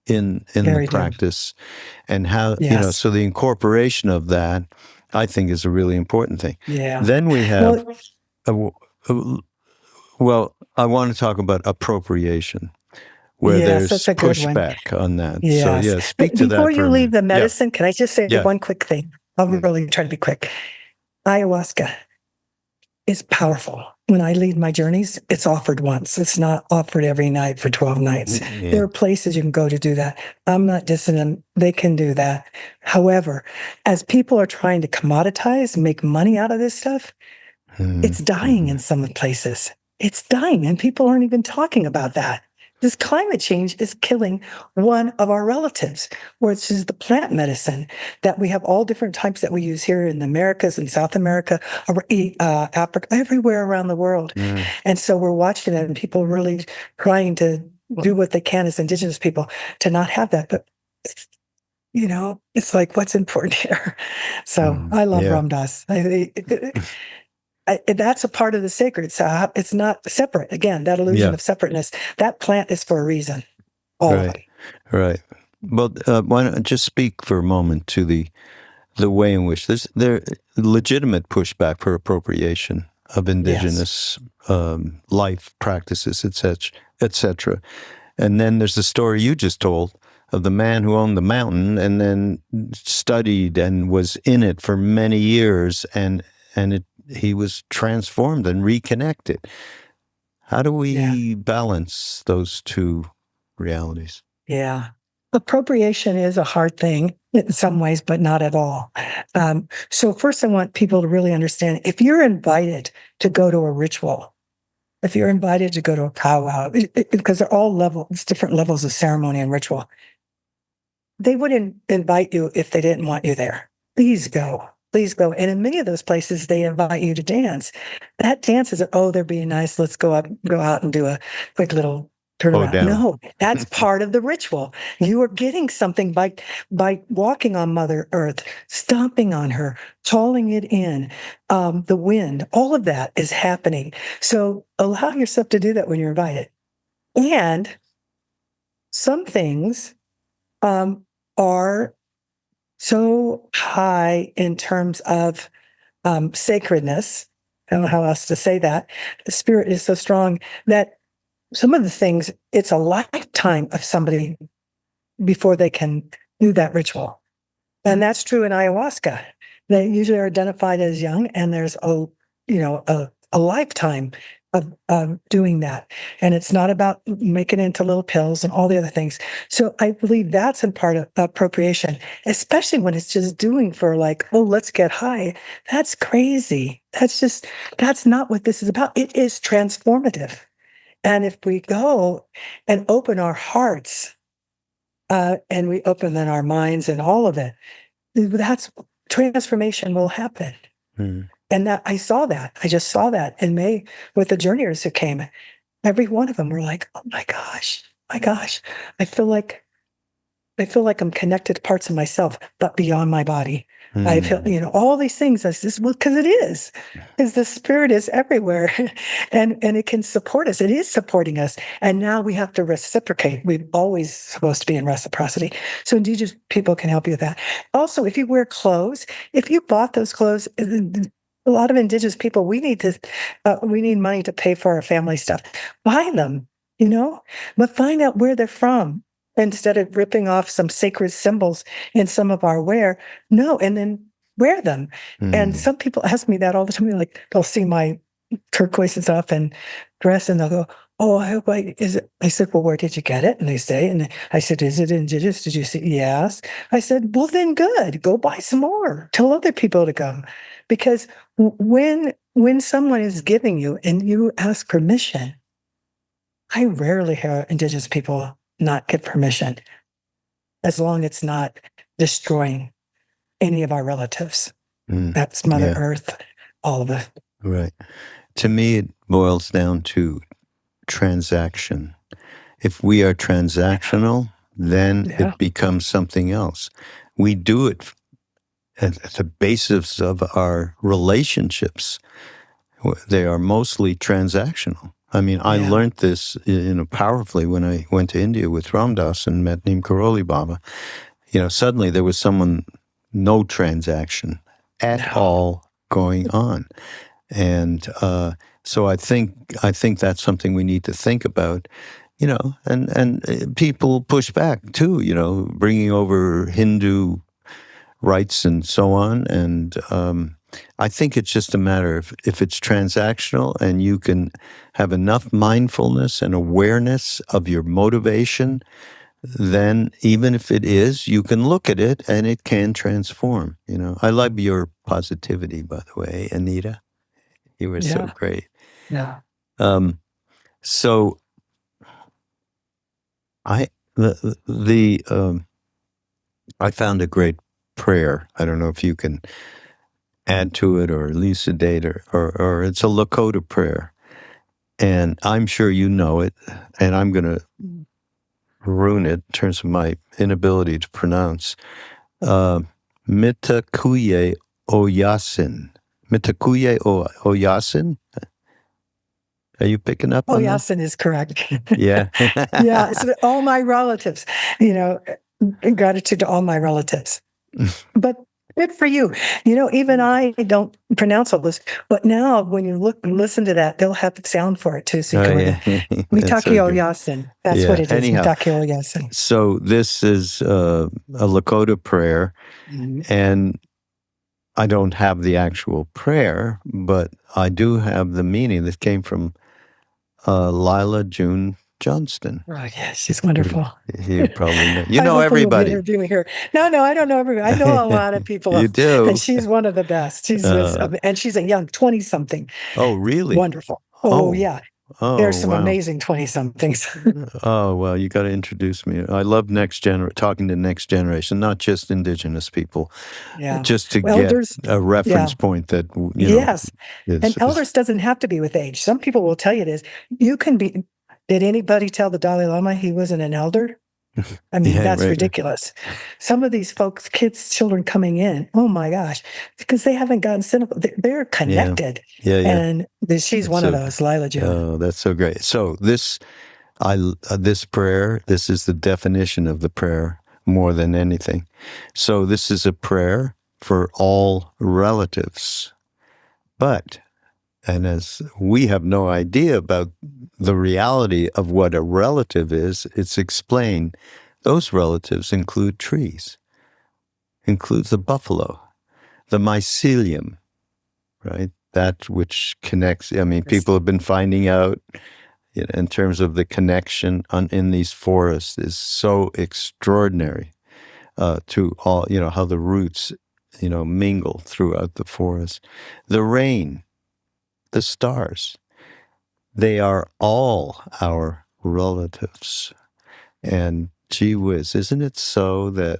[SPEAKER 1] in the practice. And how, so the incorporation of that, I think, is a really important thing. Then we have, I want to talk about appropriation, where there's pushback on that.
[SPEAKER 2] Yes.
[SPEAKER 1] So, speak to that.
[SPEAKER 2] Before you leave the medicine, can I just say one quick thing? I'll really try to be quick. Ayahuasca is powerful. When I lead my journeys, it's offered once. It's not offered every night for 12 nights. There are places you can go to do that. I'm not dissing. They can do that. However, as people are trying to commoditize, make money out of this stuff, it's dying in some places. It's dying, and people aren't even talking about that. This climate change is killing one of our relatives, which is the plant medicine that we have all different types that we use here in the Americas and South America, Africa, everywhere around the world. And so we're watching it, and people really trying to do what they can as indigenous people to not have that. But it's like, what's important here? So I love
[SPEAKER 1] Yeah.
[SPEAKER 2] Ram Dass. That's a part of the sacred. So it's not separate. Again, that illusion
[SPEAKER 1] Yeah.
[SPEAKER 2] of separateness, that plant is for a reason. All of
[SPEAKER 1] Right.
[SPEAKER 2] them.
[SPEAKER 1] Right. Well, why don't I just speak for a moment to the way in which there legitimate pushback for appropriation of
[SPEAKER 2] Yes.
[SPEAKER 1] indigenous life practices, etc., etc. And then there's the story you just told of the man who owned the mountain and then studied and was in it for many years, and he was transformed and reconnected. How do
[SPEAKER 2] Yeah.
[SPEAKER 1] we balance those two realities?
[SPEAKER 2] Yeah. Appropriation is a hard thing in some ways, but not at all. So first I want people to really understand, if you're invited to go to a ritual, if you're invited to go to a powwow, because they're all levels, different levels of ceremony and ritual, they wouldn't invite you if they didn't want you there. Please go. Please go. And in many of those places, they invite you to dance. That dance is, oh, they're being nice. Let's go out and do a quick little
[SPEAKER 1] Oh,
[SPEAKER 2] turnaround.
[SPEAKER 1] down.
[SPEAKER 2] No, that's part of the ritual. You are getting something by walking on Mother Earth, stomping on her, calling it in, the wind. All of that is happening. So allow yourself to do that when you're invited. And some things are so high in terms of sacredness. I don't know how else to say that. The spirit is so strong that some of the things, it's a lifetime of somebody before they can do that ritual. And that's true in ayahuasca. They usually are identified as young, and there's a lifetime of doing that. And it's not about making it into little pills and all the other things. So I believe that's in part of appropriation, especially when it's just doing for like, oh, let's get high. That's crazy. That's not what this is about. It is transformative. And if we go and open our hearts, and we open then our minds and all of it, that's transformation will happen.
[SPEAKER 1] Mm.
[SPEAKER 2] And that I saw that. I just saw that in May with the journeyers who came. Every one of them were like, oh my gosh. I feel like I'm connected to parts of myself, but beyond my body. I feel, all these things. I says, well, because it is, because the spirit is everywhere, and it can support us. It is supporting us, and now we have to reciprocate. We're always supposed to be in reciprocity. So indigenous people can help you with that. Also, if you wear clothes, if you bought those clothes, a lot of indigenous people, we need money to pay for our family stuff. Buy them, but find out where they're from instead of ripping off some sacred symbols in some of our wear. No, and then wear them. And some people ask me that all the time. Like, they'll see my turquoise stuff and dress, and they'll go, "Oh, I hope is it?" I said, "Well, where did you get it?" And they say, and I said, "Is it indigenous? Did you see?" Yes. I said, "Well, then good. Go buy some more. Tell other people to come." Because when someone is giving you and you ask permission, I rarely hear indigenous people not get permission, as long as it's not destroying any of our relatives. That's Mother
[SPEAKER 1] Yeah.
[SPEAKER 2] Earth, all of it.
[SPEAKER 1] Right. To me, it boils down to transaction. If we are transactional, then
[SPEAKER 2] Yeah.
[SPEAKER 1] it becomes something else. We do it at the basis of our relationships. They are mostly transactional. I mean, I
[SPEAKER 2] Yeah.
[SPEAKER 1] learned this, powerfully when I went to India with Ram Dass and met Neem Karoli Baba. Suddenly there was no transaction at
[SPEAKER 2] No.
[SPEAKER 1] all going on. And so I think that's something we need to think about, and people push back too, bringing over Hindu rights and so on. And I think it's just a matter of if it's transactional and you can have enough mindfulness and awareness of your motivation, then even if it is, you can look at it and it can transform. I love your positivity, by the way, Anita. You were so
[SPEAKER 2] Yeah.
[SPEAKER 1] great.
[SPEAKER 2] Yeah.
[SPEAKER 1] So I I found a great prayer. I don't know if you can add to it or elucidate, or it's a Lakota prayer, and I'm sure you know it. And I'm going to rune it in terms of my inability to pronounce. Mitakuye Oyasin. Mitakuye Oyasin? Are you picking up
[SPEAKER 2] Oh,
[SPEAKER 1] on that?
[SPEAKER 2] Yasin is correct.
[SPEAKER 1] Yeah.
[SPEAKER 2] Yeah. So all my relatives, gratitude to all my relatives. But good for you. Even I don't pronounce all this, but now when you listen to that, they'll have the sound for it too. So you
[SPEAKER 1] Oh,
[SPEAKER 2] can
[SPEAKER 1] yeah. That's so
[SPEAKER 2] Mitakio
[SPEAKER 1] good.
[SPEAKER 2] Yasin. That's
[SPEAKER 1] Yeah.
[SPEAKER 2] what it is.
[SPEAKER 1] Anyhow,
[SPEAKER 2] Mitakio Yasin.
[SPEAKER 1] so this is a Lakota prayer, and I don't have the actual prayer, but I do have the meaning that came from Lila June Johnston.
[SPEAKER 2] Right. Yeah, she's wonderful.
[SPEAKER 1] You probably know. You
[SPEAKER 2] I
[SPEAKER 1] know
[SPEAKER 2] hope we will be
[SPEAKER 1] everybody.
[SPEAKER 2] interviewing her. No, I don't know everybody. I know a lot of people,
[SPEAKER 1] You do.
[SPEAKER 2] and she's one of the best. And she's a young 20-something.
[SPEAKER 1] Oh, really?
[SPEAKER 2] Wonderful. Oh, yeah. There's some
[SPEAKER 1] wow.
[SPEAKER 2] amazing 20-somethings.
[SPEAKER 1] Oh, well, you got to introduce me. I love talking to next generation, not just indigenous people.
[SPEAKER 2] Yeah.
[SPEAKER 1] Just to
[SPEAKER 2] Elders,
[SPEAKER 1] get a reference point that,
[SPEAKER 2] yes. And elders doesn't have to be with age. Some people will tell you it is. You can be. Did anybody tell the Dalai Lama he wasn't an elder? I mean, that's
[SPEAKER 1] right.
[SPEAKER 2] ridiculous. Some of these folks, children coming in, oh my gosh, because they haven't gotten cynical. They're connected.
[SPEAKER 1] Yeah.
[SPEAKER 2] And she's one of those, Lila June.
[SPEAKER 1] Oh, that's so great. So this prayer, this is the definition of the prayer more than anything. So this is a prayer for all relatives. And as we have no idea about the reality of what a relative is, it's explained. Those relatives include trees, includes the buffalo, the mycelium, right? That which connects. I mean, people have been finding out in terms of the connection in these forests is so extraordinary to all, how the roots, mingle throughout the forest. The rain, the stars, they are all our relatives. And gee whiz, isn't it so that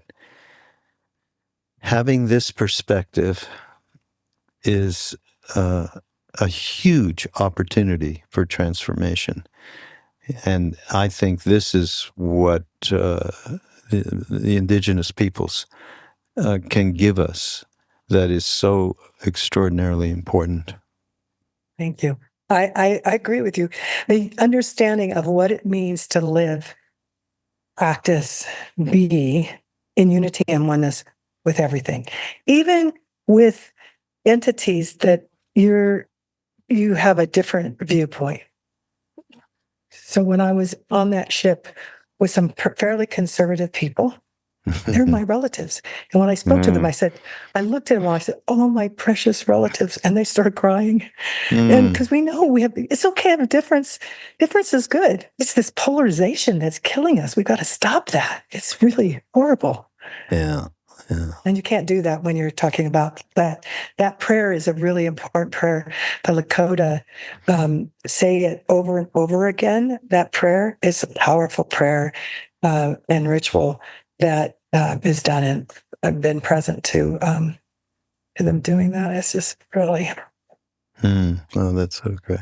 [SPEAKER 1] having this perspective is a huge opportunity for transformation? And I think this is what the indigenous peoples can give us that is so extraordinarily important.
[SPEAKER 2] Thank you. I agree with you. The understanding of what it means to live, practice, be in unity and oneness with everything, even with entities that you have a different viewpoint. So when I was on that ship with some fairly conservative people, they're my relatives. And when I spoke to them, I looked at them and I said, oh, my precious relatives. And they started crying. And because we know it's okay to have a difference. Difference is good. It's this polarization that's killing us. We've got to stop that. It's really horrible.
[SPEAKER 1] Yeah.
[SPEAKER 2] And you can't do that when you're talking about that. That prayer is a really important prayer. The Lakota say it over and over again. That prayer is a powerful prayer and ritual that is done, and I've been present to them doing that. It's just really.
[SPEAKER 1] Oh, that's so great.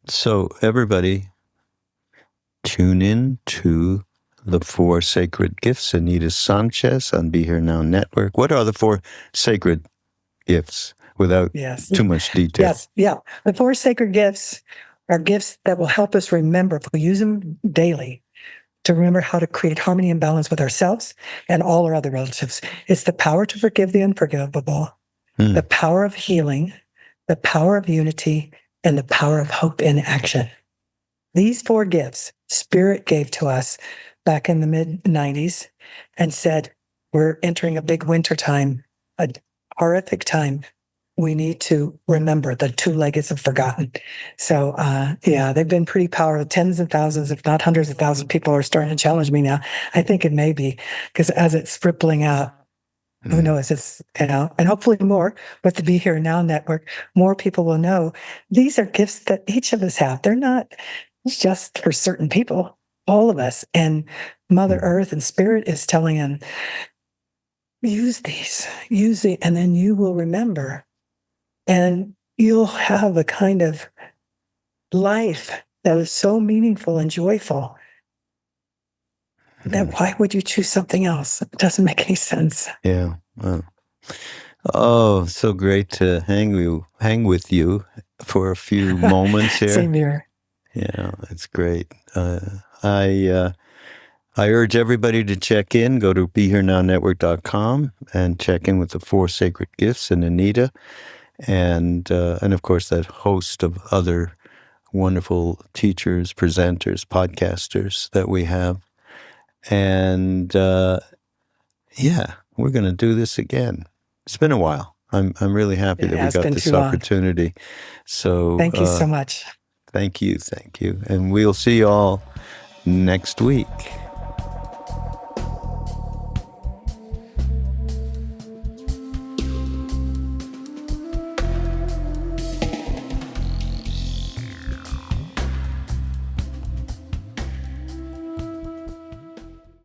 [SPEAKER 1] So everybody, tune in to the 4 sacred gifts. Anita Sanchez on Be Here Now Network. What are the 4 sacred gifts without too much detail?
[SPEAKER 2] Yes, yeah. The 4 sacred gifts are gifts that will help us remember, if we use them daily, to remember how to create harmony and balance with ourselves and all our other relatives. It's the power to forgive the unforgivable, the power of healing, the power of unity, and the power of hope in action. These 4 gifts Spirit gave to us back in the mid-90s and said, we're entering a big winter time, a horrific time. We need to remember the 2 legacies of forgotten. So, they've been pretty powerful. Tens of thousands, if not hundreds of thousands of people are starting to challenge me now. I think it may be because as it's rippling out, who knows? It's, and hopefully more with the Be Here Now Network, more people will know these are gifts that each of us have. They're not just for certain people, all of us. And Mother Earth and Spirit is telling them, use it, and then you will remember. And you'll have a kind of life that is so meaningful and joyful then why would you choose something else? It doesn't make any sense.
[SPEAKER 1] Yeah. Oh, so great to hang with you for a few moments here.
[SPEAKER 2] Same here.
[SPEAKER 1] Yeah, it's great. I urge everybody to check in. Go to BeHereNowNetwork.com and check in with the 4 Sacred Gifts and Anita, and of course that host of other wonderful teachers, presenters, podcasters that we have. And yeah, we're going to do this again. It's been a while. I'm really happy that we got this opportunity. So
[SPEAKER 2] thank you so much.
[SPEAKER 1] Thank you. And we'll see you all next week.